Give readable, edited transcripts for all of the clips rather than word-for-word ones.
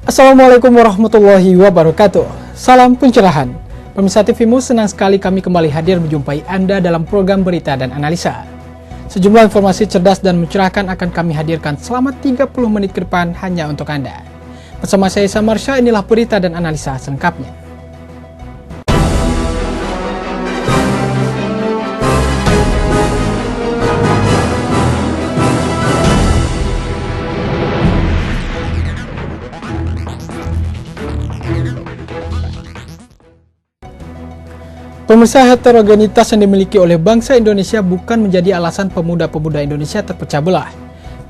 Assalamualaikum warahmatullahi wabarakatuh. Salam pencerahan. Pemirsa TVMU, senang sekali kami kembali hadir menjumpai Anda dalam program berita dan analisa. Sejumlah informasi cerdas dan mencerahkan akan kami hadirkan selama 30 menit ke depan hanya untuk Anda. Bersama saya Samarsha, inilah berita dan analisa selengkapnya. Pemirsa, heterogenitas yang dimiliki oleh bangsa Indonesia bukan menjadi alasan pemuda-pemuda Indonesia terpecah belah.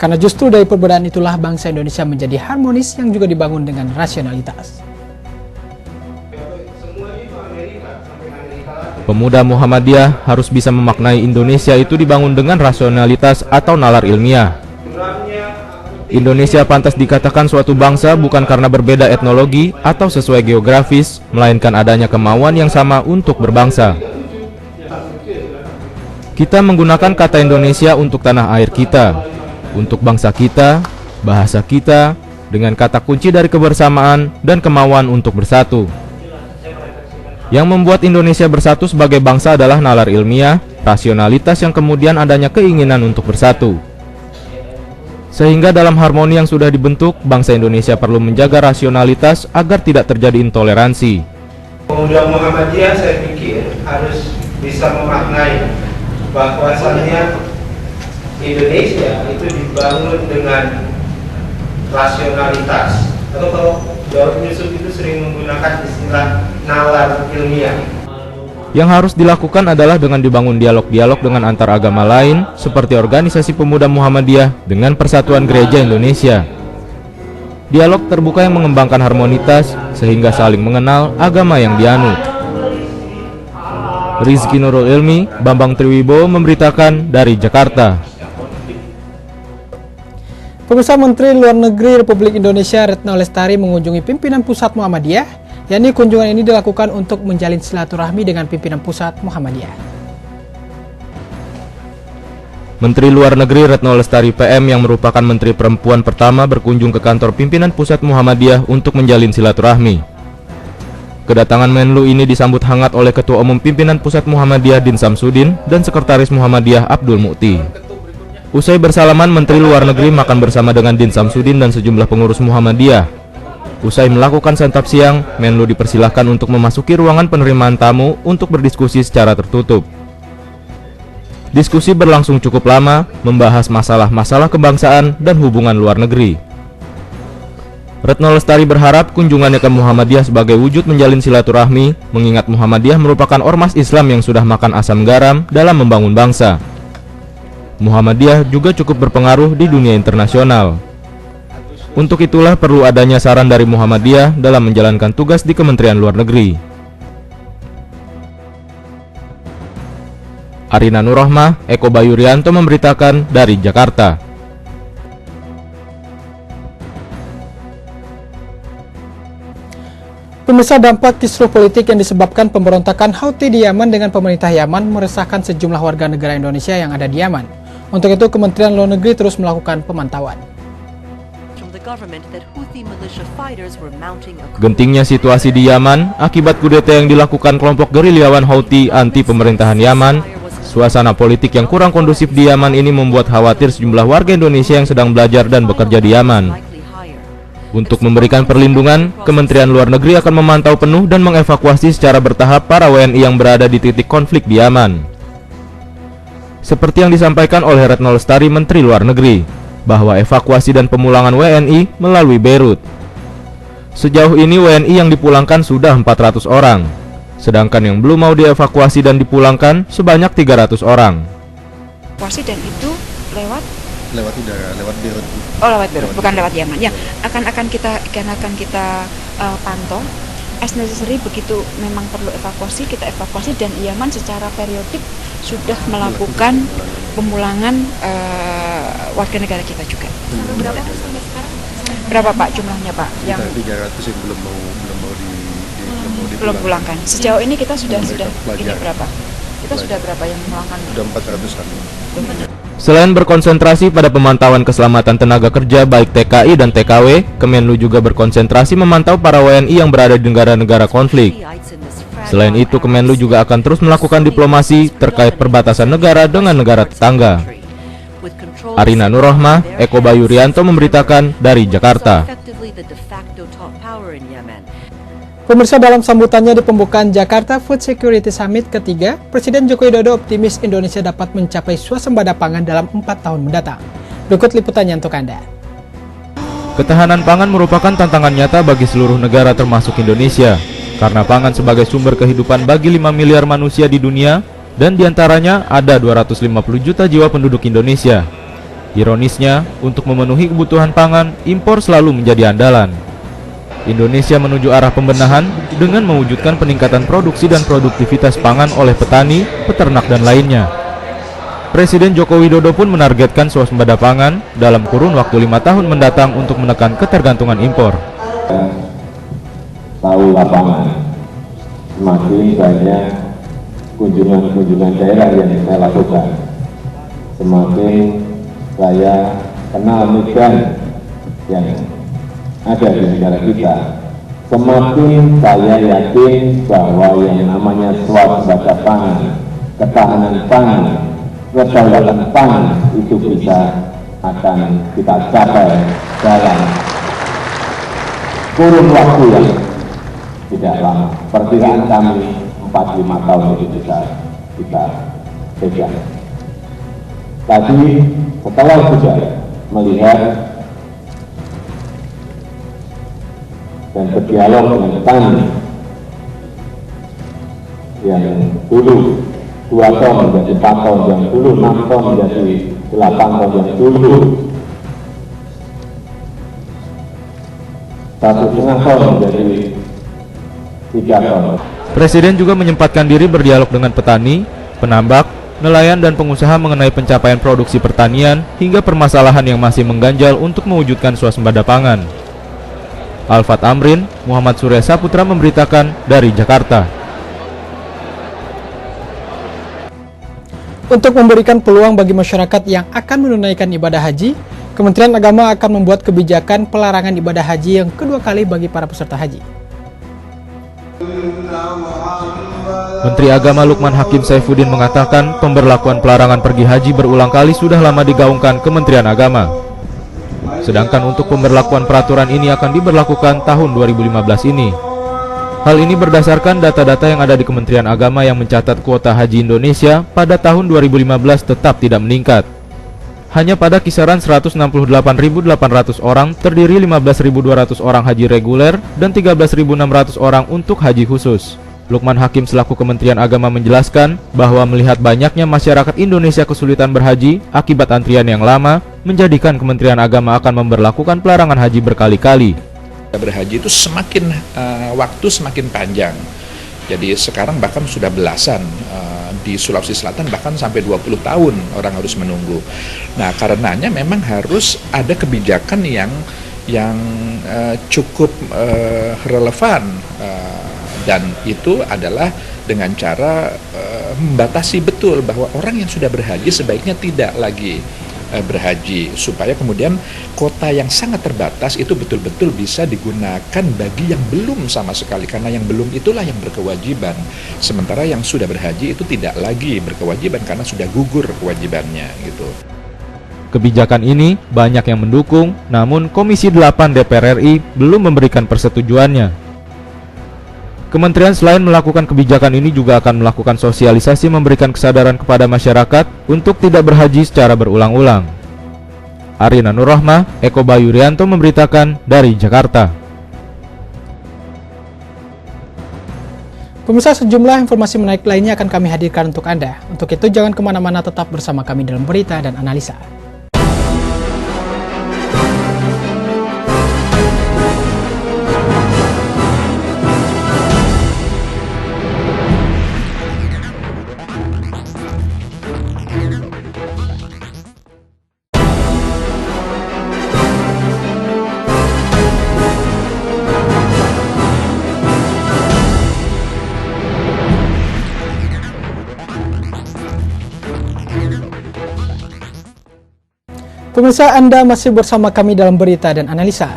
Karena justru dari perbedaan itulah bangsa Indonesia menjadi harmonis yang juga dibangun dengan rasionalitas. Pemuda Muhammadiyah harus bisa memaknai Indonesia itu dibangun dengan rasionalitas atau nalar ilmiah. Indonesia pantas dikatakan suatu bangsa bukan karena berbeda etnologi atau sesuai geografis, melainkan adanya kemauan yang sama untuk berbangsa. Kita menggunakan kata Indonesia untuk tanah air kita, untuk bangsa kita, bahasa kita, dengan kata kunci dari kebersamaan dan kemauan untuk bersatu. Yang membuat Indonesia bersatu sebagai bangsa adalah nalar ilmiah, rasionalitas yang kemudian adanya keinginan untuk bersatu. Sehingga dalam harmoni yang sudah dibentuk, bangsa Indonesia perlu menjaga rasionalitas agar tidak terjadi intoleransi. Pemuda Muhammadiyah saya pikir harus bisa memaknai bahwasannya Indonesia itu dibangun dengan rasionalitas. Atau kalau Daud Yusuf itu sering menggunakan istilah nalar ilmiah. Yang harus dilakukan adalah dengan dibangun dialog-dialog dengan antar agama lain, seperti organisasi pemuda Muhammadiyah dengan Persatuan Gereja Indonesia. Dialog terbuka yang mengembangkan harmonitas, sehingga saling mengenal agama yang dianut. Rizky Nurul Ilmi, Bambang Triwibowo memberitakan dari Jakarta. Pemirsa, Menteri Luar Negeri Republik Indonesia Retno Lestari mengunjungi pimpinan pusat Muhammadiyah. Yani kunjungan ini dilakukan untuk menjalin silaturahmi dengan pimpinan pusat Muhammadiyah. Menteri Luar Negeri Retno Lestari PM yang merupakan Menteri Perempuan pertama berkunjung ke kantor pimpinan pusat Muhammadiyah untuk menjalin silaturahmi. Kedatangan Menlu ini disambut hangat oleh Ketua Umum Pimpinan Pusat Muhammadiyah Din Samsudin dan Sekretaris Muhammadiyah Abdul Mukti. Usai bersalaman, Menteri Luar Negeri makan bersama dengan Din Samsudin dan sejumlah pengurus Muhammadiyah. Usai melakukan santap siang, Menlu dipersilahkan untuk memasuki ruangan penerimaan tamu untuk berdiskusi secara tertutup. Diskusi berlangsung cukup lama, membahas masalah-masalah kebangsaan dan hubungan luar negeri. Retno Lestari berharap kunjungannya ke Muhammadiyah sebagai wujud menjalin silaturahmi, mengingat Muhammadiyah merupakan ormas Islam yang sudah makan asam garam dalam membangun bangsa. Muhammadiyah juga cukup berpengaruh di dunia internasional. Untuk itulah perlu adanya saran dari Muhammadiyah dalam menjalankan tugas di Kementerian Luar Negeri. Arina Nurrohmah, Eko Bayurianto memberitakan dari Jakarta. Pemirsa, dampak kisruh politik yang disebabkan pemberontakan Houthi di Yaman dengan pemerintah Yaman meresahkan sejumlah warga negara Indonesia yang ada di Yaman. Untuk itu, Kementerian Luar Negeri terus melakukan pemantauan. Gentingnya situasi di Yaman akibat kudeta yang dilakukan kelompok gerilyawan Houthi anti pemerintahan Yaman. Suasana politik yang kurang kondusif di Yaman ini membuat khawatir sejumlah warga Indonesia yang sedang belajar dan bekerja di Yaman. Untuk memberikan perlindungan, Kementerian Luar Negeri akan memantau penuh dan mengevakuasi secara bertahap para WNI yang berada di titik konflik di Yaman. Seperti yang disampaikan oleh Retno Lestari, Menteri Luar Negeri, bahwa evakuasi dan pemulangan WNI melalui Beirut. Sejauh ini WNI yang dipulangkan sudah 400 orang, sedangkan yang belum mau dievakuasi dan dipulangkan sebanyak 300 orang. Evakuasi dan itu lewat udara, lewat Beirut. Oh, lewat Beirut, bukan lewat Yaman. Ya, akan kita pantau. As necessary, begitu memang perlu evakuasi, kita evakuasi, dan Yaman secara periodik sudah melakukan pemulangan warga negara kita juga. Berapa sampai sekarang? Berapa Pak jumlahnya Pak? Yang 300 yang belum pulangkan. Sejauh ini kita sudah ini pelajar. berapa? Kita sudah berapa yang memulangkan? Sudah 400-an. Selain berkonsentrasi pada pemantauan keselamatan tenaga kerja baik TKI dan TKW, Kemenlu juga berkonsentrasi memantau para WNI yang berada di negara-negara konflik. Selain itu, Kemenlu juga akan terus melakukan diplomasi terkait perbatasan negara dengan negara tetangga. Arina Nurrohmah, Eko Bayu Rianto memberitakan dari Jakarta. Pemirsa, dalam sambutannya di pembukaan Jakarta Food Security Summit ketiga, Presiden Joko Widodo optimis Indonesia dapat mencapai swasembada pangan dalam 4 tahun mendatang. Berikut liputannya untuk Anda. Ketahanan pangan merupakan tantangan nyata bagi seluruh negara termasuk Indonesia, karena pangan sebagai sumber kehidupan bagi 5 miliar manusia di dunia, dan diantaranya ada 250 juta jiwa penduduk Indonesia. Ironisnya, untuk memenuhi kebutuhan pangan, impor selalu menjadi andalan. Indonesia menuju arah pembenahan dengan mewujudkan peningkatan produksi dan produktivitas pangan oleh petani, peternak, dan lainnya. Presiden Joko Widodo pun menargetkan swasembada pangan dalam kurun waktu 5 tahun mendatang untuk menekan ketergantungan impor. Tahu lapangan, semakin banyak kunjungan-kunjungan daerah yang saya lakukan, semakin saya kenal medan yang ada di negara kita, semakin saya yakin bahwa yang namanya swasembada pangan, ketahanan pangan, kedaulatan pangan itu akan kita capai dalam kurun waktu yang tidak lama. Perkiraan kami 4-5 tahun itu bisa kita pegang. Tadi setelah juga melihat dan berdialog dengan petani yang dulu 2 ton menjadi 4 ton, yang dulu 6 ton menjadi 8 ton, yang dulu 1,5 ton menjadi 3 ton. Presiden juga menyempatkan diri berdialog dengan petani, penambak, nelayan, dan pengusaha mengenai pencapaian produksi pertanian hingga permasalahan yang masih mengganjal untuk mewujudkan swasembada pangan. Alfat Amrin, Muhammad Surya Saputra memberitakan dari Jakarta. Untuk memberikan peluang bagi masyarakat yang akan menunaikan ibadah haji, Kementerian Agama akan membuat kebijakan pelarangan ibadah haji yang kedua kali bagi para peserta haji. Menteri Agama Lukman Hakim Saifuddin mengatakan pemberlakuan pelarangan pergi haji berulang kali sudah lama digaungkan Kementerian Agama. Sedangkan untuk pemberlakuan peraturan ini akan diberlakukan tahun 2015 ini. Hal ini berdasarkan data-data yang ada di Kementerian Agama yang mencatat kuota haji Indonesia pada tahun 2015 tetap tidak meningkat. Hanya pada kisaran 168.800 orang terdiri 15.200 orang haji reguler dan 13.600 orang untuk haji khusus. Lukman Hakim selaku Kementerian Agama menjelaskan bahwa melihat banyaknya masyarakat Indonesia kesulitan berhaji akibat antrian yang lama, menjadikan Kementerian Agama akan memberlakukan pelarangan haji berkali-kali. Berhaji itu semakin waktu semakin panjang. Jadi sekarang bahkan sudah belasan, di Sulawesi Selatan bahkan sampai 20 tahun orang harus menunggu. Nah, karenanya memang harus ada kebijakan yang cukup relevan, dan itu adalah dengan cara membatasi betul bahwa orang yang sudah berhaji sebaiknya tidak lagi berhaji, supaya kemudian kota yang sangat terbatas itu betul-betul bisa digunakan bagi yang belum sama sekali, karena yang belum itulah yang berkewajiban, sementara yang sudah berhaji itu tidak lagi berkewajiban karena sudah gugur kewajibannya gitu. Kebijakan ini banyak yang mendukung, namun Komisi 8 DPR RI belum memberikan persetujuannya. Kementerian selain melakukan kebijakan ini juga akan melakukan sosialisasi memberikan kesadaran kepada masyarakat untuk tidak berhaji secara berulang-ulang. Arina Nurrohmah, Eko Bayu Rianto memberitakan dari Jakarta. Pemirsa, sejumlah informasi menarik lainnya akan kami hadirkan untuk Anda. Untuk itu jangan kemana-mana, tetap bersama kami dalam berita dan analisa. Pemirsa, Anda masih bersama kami dalam berita dan analisa.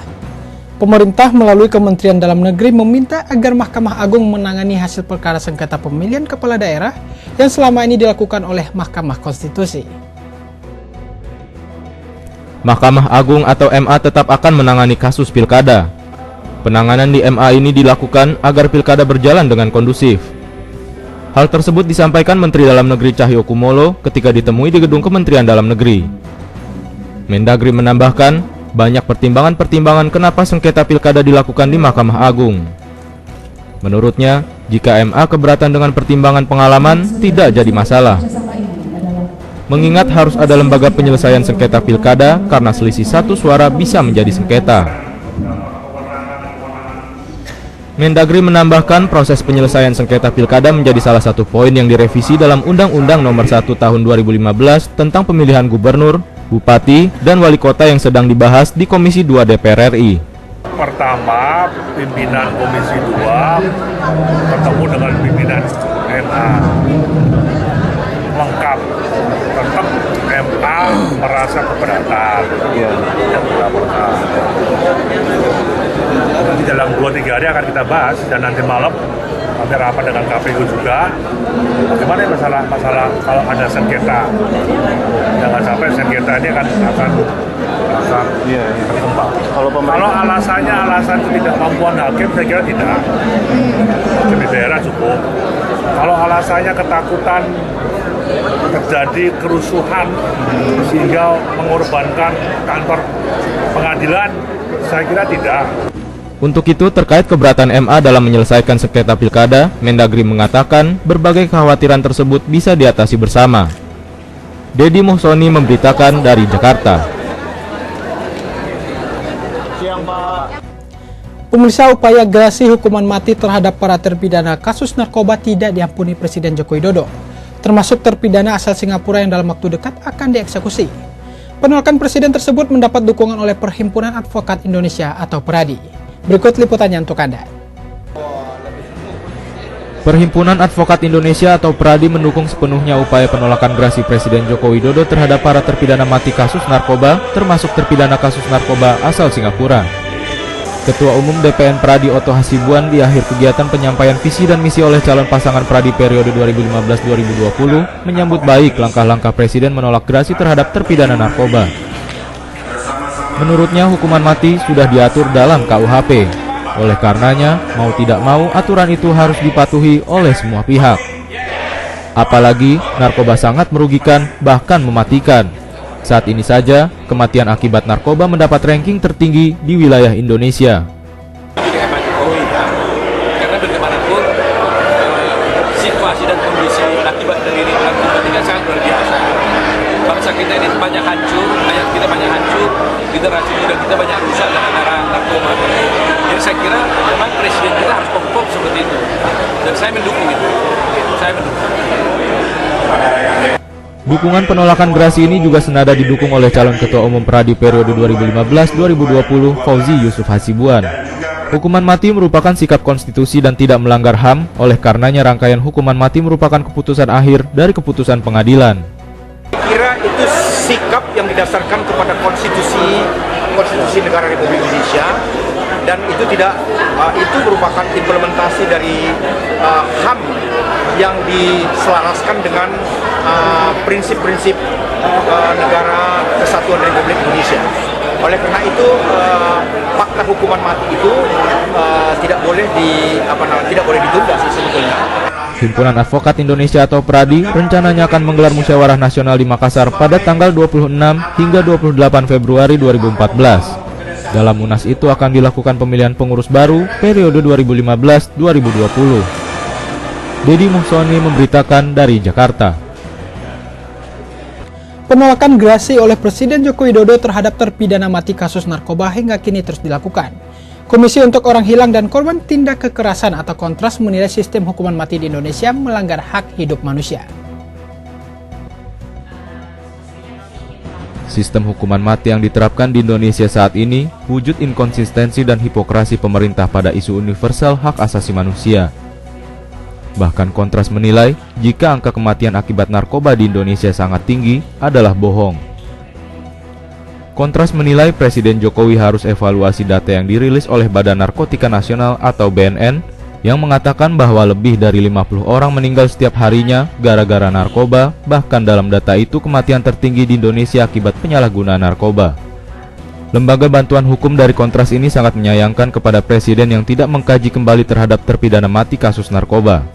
Pemerintah melalui Kementerian Dalam Negeri meminta agar Mahkamah Agung menangani hasil perkara sengketa pemilihan kepala daerah yang selama ini dilakukan oleh Mahkamah Konstitusi. Mahkamah Agung atau MA tetap akan menangani kasus pilkada. Penanganan di MA ini dilakukan agar pilkada berjalan dengan kondusif. Hal tersebut disampaikan Menteri Dalam Negeri Cahyokumolo ketika ditemui di gedung Kementerian Dalam Negeri. Mendagri menambahkan, banyak pertimbangan-pertimbangan kenapa sengketa pilkada dilakukan di Mahkamah Agung. Menurutnya, jika MA keberatan dengan pertimbangan pengalaman, tidak jadi masalah. Mengingat harus ada lembaga penyelesaian sengketa pilkada karena selisih satu suara bisa menjadi sengketa. Mendagri menambahkan proses penyelesaian sengketa pilkada menjadi salah satu poin yang direvisi dalam Undang-Undang Nomor 1 Tahun 2015 tentang pemilihan gubernur, bupati, dan wali kota yang sedang dibahas di Komisi 2 DPR RI. Pertama, pimpinan Komisi 2 bertemu dengan pimpinan MA. Lengkap. Tetap MA merasa keberatan. Yang dilaporkan. Nanti dalam 2-3 hari akan kita bahas, dan nanti malam nanti rapat dengan KPU juga. Bagaimana masalah kalau ada sengketa? Jangan sampai sengketa ini akan berkembang. Kalau alasannya alasan ketidakmampuan hakim, saya kira tidak. Hakim di daerah cukup. Kalau alasannya ketakutan terjadi kerusuhan sehingga mengorbankan kantor pengadilan, saya kira tidak. Untuk itu, terkait keberatan MA dalam menyelesaikan sengketa pilkada, Mendagri mengatakan berbagai kekhawatiran tersebut bisa diatasi bersama. Dedi Muhsoni memberitakan dari Jakarta. Pemirsa, upaya gerasi hukuman mati terhadap para terpidana kasus narkoba tidak diampuni Presiden Joko Widodo, termasuk terpidana asal Singapura yang dalam waktu dekat akan dieksekusi. Penolakan Presiden tersebut mendapat dukungan oleh Perhimpunan Advokat Indonesia atau PERADI. Berikut liputannya untuk Anda. Perhimpunan Advokat Indonesia atau PERADI mendukung sepenuhnya upaya penolakan gerasi Presiden Joko Widodo terhadap para terpidana mati kasus narkoba, termasuk terpidana kasus narkoba asal Singapura. Ketua Umum DPN PERADI Oto Hasibuan di akhir kegiatan penyampaian visi dan misi oleh calon pasangan PERADI periode 2015-2020 menyambut baik langkah-langkah Presiden menolak gerasi terhadap terpidana narkoba. Menurutnya hukuman mati sudah diatur dalam KUHP. Oleh karenanya, mau tidak mau aturan itu harus dipatuhi oleh semua pihak. Apalagi narkoba sangat merugikan, bahkan mematikan. Saat ini saja, kematian akibat narkoba mendapat ranking tertinggi di wilayah Indonesia. Karena bagaimanapun situasi dan kondisi akibat dari narkoba ini sangat luar biasa. Bangsa kita ini banyak hancur, kita banyak hancur, generasi muda kita banyak rusak gara-gara narkoba. Jadi saya kira memang Presiden kita harus pokok seperti itu. Dan saya mendukung itu. Saya mendukung. Dukungan penolakan gerasi ini juga senada didukung oleh calon Ketua Umum PERADI periode 2015-2020 Fauzi Yusuf Hasibuan. Hukuman mati merupakan sikap konstitusi dan tidak melanggar HAM, oleh karenanya rangkaian hukuman mati merupakan keputusan akhir dari keputusan pengadilan. Kira itu sikap yang didasarkan kepada konstitusi negara Republik Indonesia, dan itu tidak itu merupakan implementasi dari HAM yang diselaraskan dengan prinsip-prinsip negara Kesatuan Republik Indonesia. Oleh karena itu fakta hukuman mati itu tidak boleh ditunda sih sebetulnya. Himpunan Advokat Indonesia atau PERADI rencananya akan menggelar musyawarah nasional di Makassar pada tanggal 26 hingga 28 Februari 2014. Dalam munas itu akan dilakukan pemilihan pengurus baru periode 2015-2020. Dedi Muhsoni memberitakan dari Jakarta. Penolakan gerasi oleh Presiden Joko Widodo terhadap terpidana mati kasus narkoba hingga kini terus dilakukan. Komisi untuk Orang Hilang dan Korban Tindak Kekerasan atau Kontras menilai sistem hukuman mati di Indonesia melanggar hak hidup manusia. Sistem hukuman mati yang diterapkan di Indonesia saat ini wujud inkonsistensi dan hipokrasi pemerintah pada isu universal hak asasi manusia. Bahkan Kontras menilai jika angka kematian akibat narkoba di Indonesia sangat tinggi adalah bohong. Kontras menilai Presiden Jokowi harus evaluasi data yang dirilis oleh Badan Narkotika Nasional atau BNN yang mengatakan bahwa lebih dari 50 orang meninggal setiap harinya gara-gara narkoba, bahkan dalam data itu kematian tertinggi di Indonesia akibat penyalahgunaan narkoba. Lembaga bantuan hukum dari Kontras ini sangat menyayangkan kepada Presiden yang tidak mengkaji kembali terhadap terpidana mati kasus narkoba.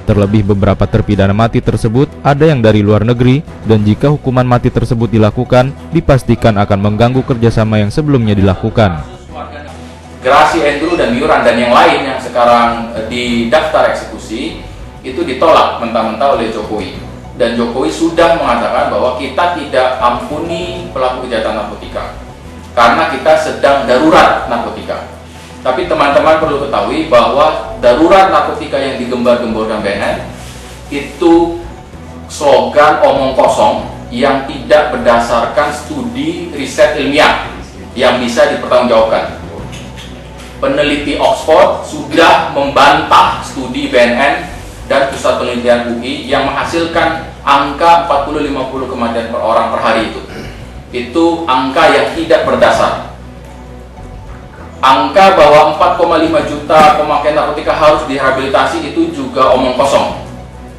Terlebih beberapa terpidana mati tersebut ada yang dari luar negeri, dan jika hukuman mati tersebut dilakukan, dipastikan akan mengganggu kerjasama yang sebelumnya dilakukan. Gerasi, Andrew, dan Yuran dan yang lain yang sekarang di daftar eksekusi itu ditolak mentah-mentah oleh Jokowi. Dan Jokowi sudah mengatakan bahwa kita tidak ampuni pelaku kejahatan narkotika karena kita sedang darurat narkotika. Tapi teman-teman perlu ketahui bahwa darurat narkotika yang digembar-gemborkan BNN itu slogan omong kosong yang tidak berdasarkan studi riset ilmiah yang bisa dipertanggungjawabkan. Peneliti Oxford sudah membantah studi BNN dan Pusat Penelitian UI yang menghasilkan angka 40-50 kematian per orang per hari itu. Itu angka yang tidak berdasar. Angka bahwa 4,5 juta pemakai narkotika harus direhabilitasi itu juga omong kosong.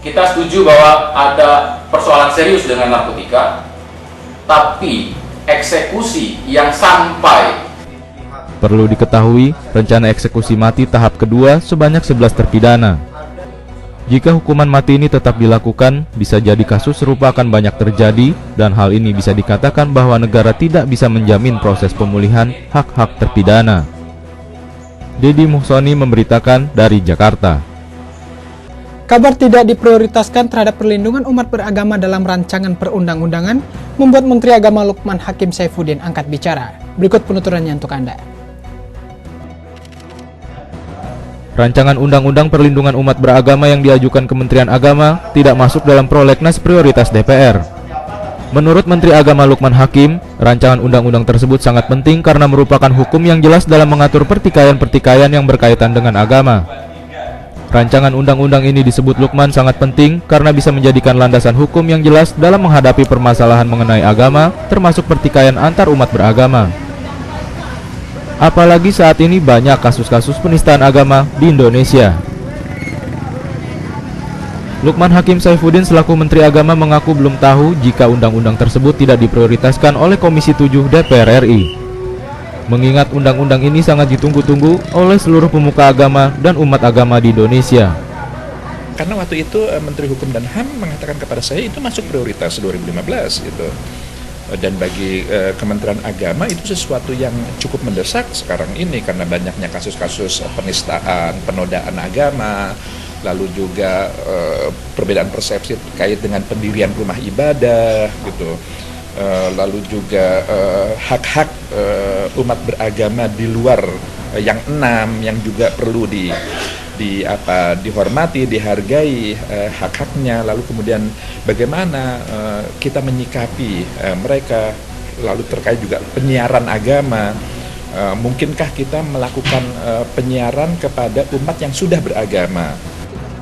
Kita setuju bahwa ada persoalan serius dengan narkotika, tapi eksekusi yang sampai. Perlu diketahui, rencana eksekusi mati tahap kedua sebanyak 11 terpidana. Jika hukuman mati ini tetap dilakukan, bisa jadi kasus serupa akan banyak terjadi, dan hal ini bisa dikatakan bahwa negara tidak bisa menjamin proses pemulihan hak-hak terpidana. Deddy Muhsoni memberitakan dari Jakarta. Kabar tidak diprioritaskan terhadap perlindungan umat beragama dalam rancangan perundang-undangan membuat Menteri Agama Lukman Hakim Saifuddin angkat bicara. Berikut penuturannya untuk Anda. Rancangan Undang-Undang Perlindungan Umat Beragama yang diajukan Kementerian Agama tidak masuk dalam prolegnas prioritas DPR. Menurut Menteri Agama Lukman Hakim, rancangan undang-undang tersebut sangat penting karena merupakan hukum yang jelas dalam mengatur pertikaian-pertikaian yang berkaitan dengan agama. Rancangan undang-undang ini disebut Lukman sangat penting karena bisa menjadikan landasan hukum yang jelas dalam menghadapi permasalahan mengenai agama, termasuk pertikaian antar umat beragama. Apalagi saat ini banyak kasus-kasus penistaan agama di Indonesia. Lukman Hakim Saifuddin selaku Menteri Agama mengaku belum tahu jika undang-undang tersebut tidak diprioritaskan oleh Komisi 7 DPR RI. Mengingat undang-undang ini sangat ditunggu-tunggu oleh seluruh pemuka agama dan umat agama di Indonesia. Karena waktu itu Menteri Hukum dan HAM mengatakan kepada saya itu masuk prioritas 2015 gitu. Dan bagi Kementerian Agama itu sesuatu yang cukup mendesak sekarang ini karena banyaknya kasus-kasus penistaan, penodaan agama, lalu juga perbedaan persepsi terkait dengan pendirian rumah ibadah gitu, lalu juga hak-hak umat beragama di luar yang 6 yang juga perlu dihormati, dihargai hak-haknya, lalu kemudian bagaimana kita menyikapi mereka, lalu terkait juga penyiaran agama, mungkinkah kita melakukan penyiaran kepada umat yang sudah beragama.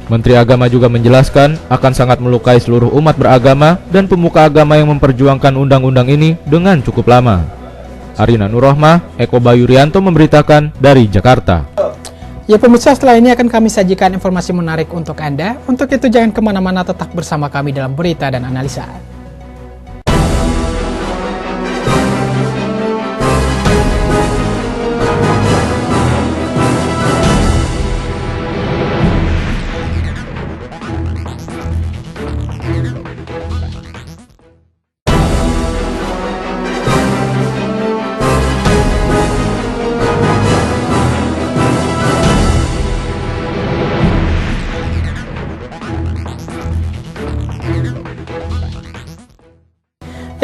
Menteri Agama juga menjelaskan akan sangat melukai seluruh umat beragama dan pemuka agama yang memperjuangkan undang-undang ini dengan cukup lama. Arina Nurrohmah, Eko Bayurianto memberitakan dari Jakarta. Ya pemirsa, setelah ini akan kami sajikan informasi menarik untuk Anda. Untuk itu jangan kemana-mana, tetap bersama kami dalam berita dan analisa.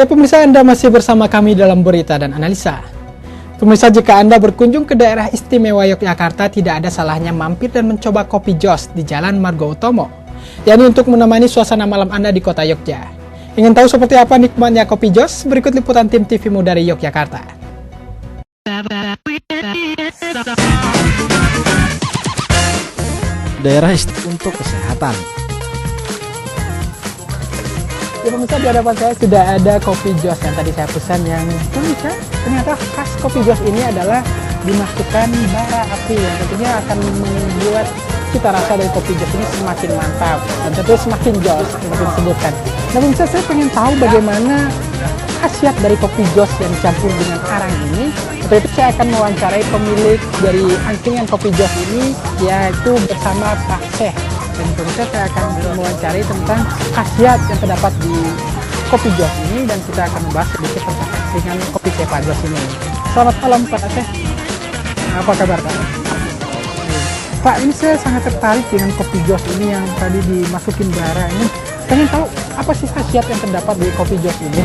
Ya pemirsa, Anda masih bersama kami dalam berita dan analisa. Pemirsa, jika Anda berkunjung ke daerah istimewa Yogyakarta, tidak ada salahnya mampir dan mencoba Kopi Jos di Jalan Margo Utomo, yakni untuk menemani suasana malam Anda di kota Yogyakarta. Ingin tahu seperti apa nikmatnya Kopi Jos? Berikut liputan tim TVmu dari Yogyakarta. Daerah untuk kesehatan. Ya pemirsa, di hadapan saya sudah ada kopi jos yang tadi saya pesan, yang pemirsa ternyata khas kopi jos ini adalah dimasukkan bara api yang tentunya akan membuat cita rasa dari kopi jos ini semakin mantap dan tentu semakin jos seperti disebutkan. Nah pemirsa, saya pengen tahu bagaimana khasiat dari kopi jos yang dicampur dengan arang ini. Untuk itu saya akan mewawancarai pemilik dari angkringan kopi jos ini, yaitu bersama Pak Syekh. Dan pemirsa, saya akan mewawancarai tentang khasiat yang terdapat di kopi jos ini, dan kita akan membahas sedikit tentang angkringan kopi Syekh Pak Jos ini. Selamat malam Pak Syekh. Apa kabar Pak? Pak, ini saya sangat tertarik dengan kopi jos ini yang tadi dimasukin bara ini. Pengen tahu apa sih khasiat yang terdapat di kopi jos ini?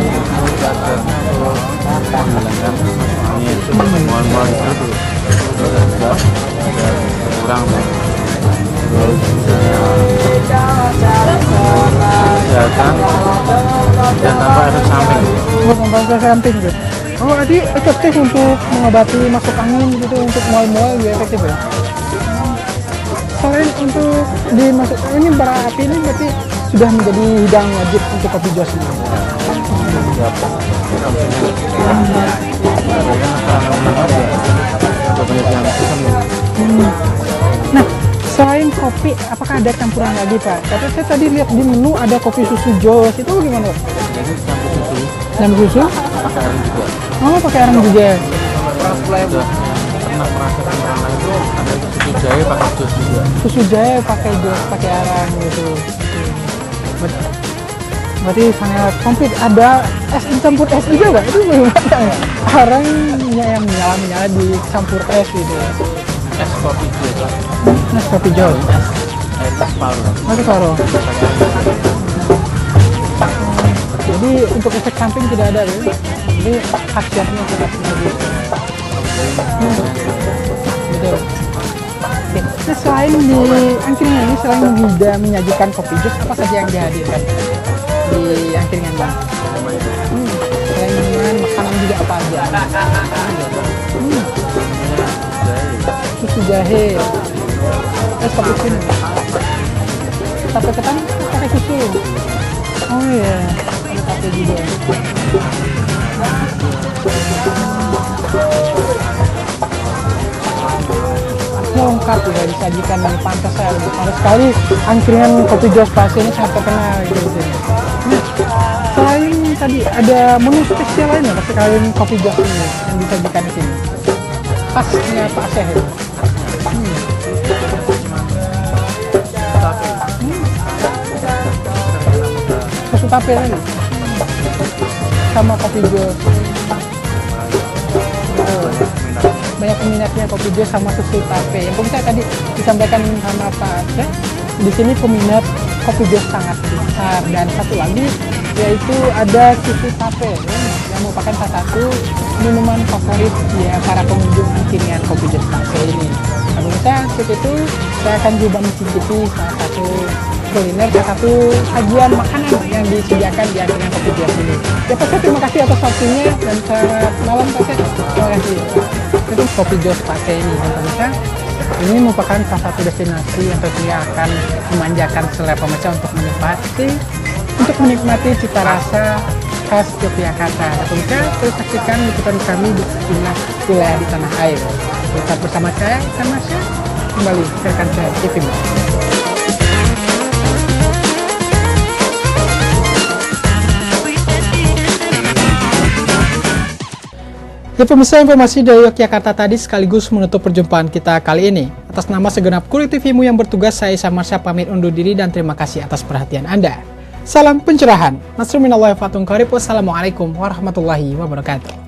Dan tambah efek samping. Tambah efek samping gitu. Oh, jadi efektif untuk mengobati masuk angin gitu, untuk mual-mual juga efektif ya? Selain untuk dimasuk ini bara api ini berarti sudah menjadi hidangan wajib untuk kopi jos ini. Nah, selain kopi, apakah ada campuran lagi Pak? Tapi saya tadi lihat di menu ada kopi susu jos, itu gimana? Campur susu? Pakai arang juga. Oh, pakai arang juga. Pernah merasakan arang itu ada susu jahe pakai jos juga. Susu jahe pakai jos, pakai arang gitu. Berarti sangat komplit. Ada es campur es juga Pak? Itu bagaimana ya? Arangnya yang menyala-menyala dicampur es gitu. Es kopi jos. Es kopi jos. Es paru. Es paru. Jadi untuk efek samping tidak ada ya? Jadi khasiatnya tetap bagus. Betul. Oke. Nah, selain di angkringan ini, selain menyajikan kopi jos, apa saja yang dihadirkan di angkringan ini? Selain minuman, makanan juga apa aja? Susu jahe, es cappuccino, tape ketan pakai susu. Oh iya, ada tape juga. Lengkap ya, disajikan di pantas saya. Pantas sekali angkringan kopi jos Pak Syekh ini sangat terkenal gitu. Nah, selain tadi ada menu spesial lain nggak selain kopi jos ini yang disajikan di sini? Khasnya Pak Syekh itu. Susu tape lagi sama kopi jos. Banyak peminatnya kopi jos sama susu tape. Yang pemirsa tadi disampaikan sama Pak Syekh, di sini peminat kopi jos sangat besar. Dan satu lagi yaitu ada susu tape yang merupakan salah satu minuman favorit ya para pengunjung angkringan kopi jos Pak Syekh ini. Nah, pemirsa, seperti itu saya akan coba mencicipi salah satu kuliner, salah satu sajian makanan yang disediakan di angkringan kopi jos ini. Ya Pak Syekh, terima kasih atas waktunya dan selamat malam Pak Syekh. Terima kasih. Itu kopi jos Pak Syekh ini, dan pemirsa, ini merupakan salah satu destinasi yang tentunya akan memanjakan selera pemirsa untuk menikmati cita rasa khas Yogyakarta. Dan pemirsa, terus saksikan liputan kami di sejumlah wilayah di tanah air. Tetap bersama saya, Mas Syekh, kembali ke rekan saya TV. Ya pemirsa, informasi dari Yogyakarta tadi sekaligus menutup perjumpaan kita kali ini. Atas nama segenap kru TV-mu yang bertugas, saya Marsha pamit undur diri dan terima kasih atas perhatian Anda. Salam pencerahan. Nasruminallahi wa fathun qarib. Wassalamualaikum warahmatullahi wabarakatuh.